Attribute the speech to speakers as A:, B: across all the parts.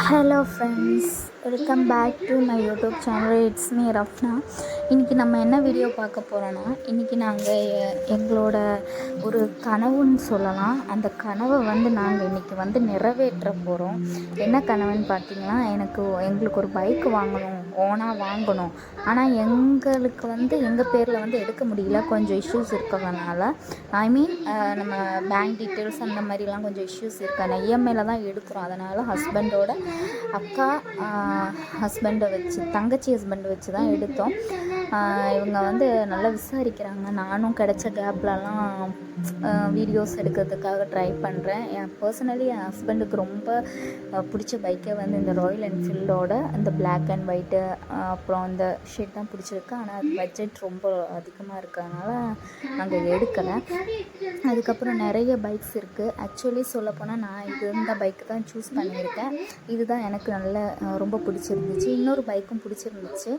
A: Hello friends, welcome back to my YouTube channel. It's me Rafna. இன்றைக்கி நம்ம என்ன video பார்க்க போகிறோன்னா, இன்றைக்கி நாங்கள் எங்களோட ஒரு கனவுன்னு சொல்லலாம். அந்த கனவை நாங்கள் இன்றைக்கி நிறைவேற்ற போகிறோம். என்ன கனவுன்னு பார்த்தீங்கன்னா, எங்களுக்கு ஒரு பைக் வாங்கணும், ஓனாக வாங்கணும். ஆனால் எங்களுக்கு எங்கள் பேரில் எடுக்க முடியல, கொஞ்சம் இஷ்யூஸ் இருக்கிறதுனால. ஐ மீன் நம்ம பேங்க் டீட்டெயில்ஸ் அந்த மாதிரிலாம் கொஞ்சம் இஷ்யூஸ் இருக்காது. இஎம்ஐயில் தான் எடுக்கிறோம். அதனால் ஹஸ்பண்டோட அக்கா ஹஸ்பண்டை வச்சு, தங்கச்சி ஹஸ்பண்டை வச்சு தான் எடுத்தோம். இவங்க நல்லா விசாரிக்கிறாங்க. நானும் கிடைச்ச கேப்லலாம் வீடியோஸ் எடுக்கிறதுக்காக ட்ரை பண்ணுறேன். பர்சனலி என் ஹஸ்பண்டுக்கு ரொம்ப பிடிச்ச பைக்கே இந்த ராயல் என்ஃபீல்டோட இந்த பிளாக் அண்ட் ஒயிட்டு அப்புறம் இந்த ஷேட் தான் பிடிச்சிருக்கு. ஆனால் அது பட்ஜெட் ரொம்ப அதிகமாக இருக்கிறதுனால நாங்கள் எடுக்கலை. அதுக்கப்புறம் நிறைய பைக்ஸ் இருக்குது. ஆக்சுவலி சொல்லப்போனால் நான் இந்த பைக்கு தான் சூஸ் பண்ணியிருக்கேன். இதுதான் எனக்கு ரொம்ப பிடிச்சிருந்துச்சு. இன்னொரு பைக்கும் பிடிச்சிருந்துச்சு.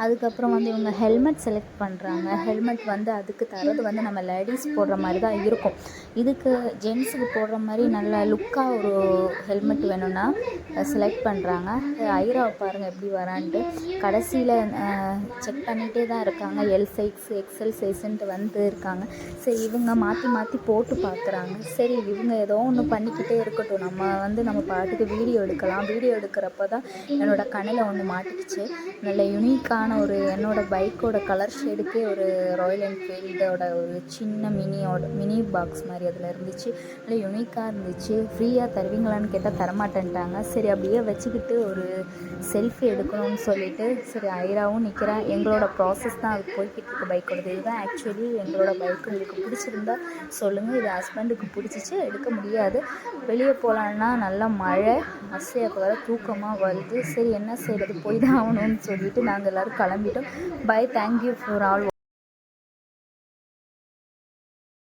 A: அதுக்கப்புறம் இவங்க ஹெல்மெட் செலக்ட் பண்ணுறாங்க. ஹெல்மெட் அதுக்கு தரது நம்ம லேடிஸ் போடுற மாதிரி தான் இருக்கும். இதுக்கு ஜென்ஸுக்கு போடுற மாதிரி நல்ல லுக்காக ஒரு ஹெல்மெட் வேணும்னா செலக்ட் பண்ணுறாங்க. ஐராவை பாருங்கள் எப்படி வரான்ட்டு. கடைசியில் செக் பண்ணிகிட்டே தான் இருக்காங்க. எல் சைஸ் எக்ஸல் சைஸுன்ட்டு இருக்காங்க. சரி, இவங்க மாற்றி மாற்றி போட்டு பார்க்குறாங்க. சரி, இவங்க ஏதோ ஒன்று பண்ணிக்கிட்டே இருக்கட்டும், நம்ம பாட்டுக்கு வீடியோ எடுக்கலாம். வீடியோ எடுக்கிறப்ப தான் என்னோடய கண்ணில் ஒன்று மாட்டிக்கிச்சு. நல்ல யூனிக்கான ஒரு என்னோடய பைக்கோட கலர் ஷேடுக்கே ஒரு ராயல் என்ஃபீல்டோட ஒரு சின்ன மினி பாக்ஸ் மாதிரி அதில் இருந்துச்சு. நல்லா யூனிக்காக இருந்துச்சு. ஃப்ரீயாக தருவீங்களான்னு கேட்டால் தரமாட்டேன்ட்டாங்க. சரி, அப்படியே வச்சுக்கிட்டு ஒரு செல்ஃபி எடுக்கணும்னு சொல்லிவிட்டு சரி ஐராவும் நிற்கிறேன். எங்களோட ப்ராசஸ் தான் அது போய்கிட்டு இருக்கு பைக்கோடது. இதுதான் ஆக்சுவலி எங்களோட பைக்கு. உங்களுக்கு பிடிச்சிருந்தா சொல்லுங்கள். இது ஹஸ்பண்டுக்கு பிடிச்சிச்சு, எடுக்க முடியாது. வெளியே போகலான்னா நல்லா மழை, அசையாக வர தூக்கமாக வருது. சரி, என்ன செய்கிறது, போய் தான் ஆகணும்னு சொல்லிவிட்டு நாங்கள் எல்லோரும் கிளம்பிட்டோம். Bye, thank you for all.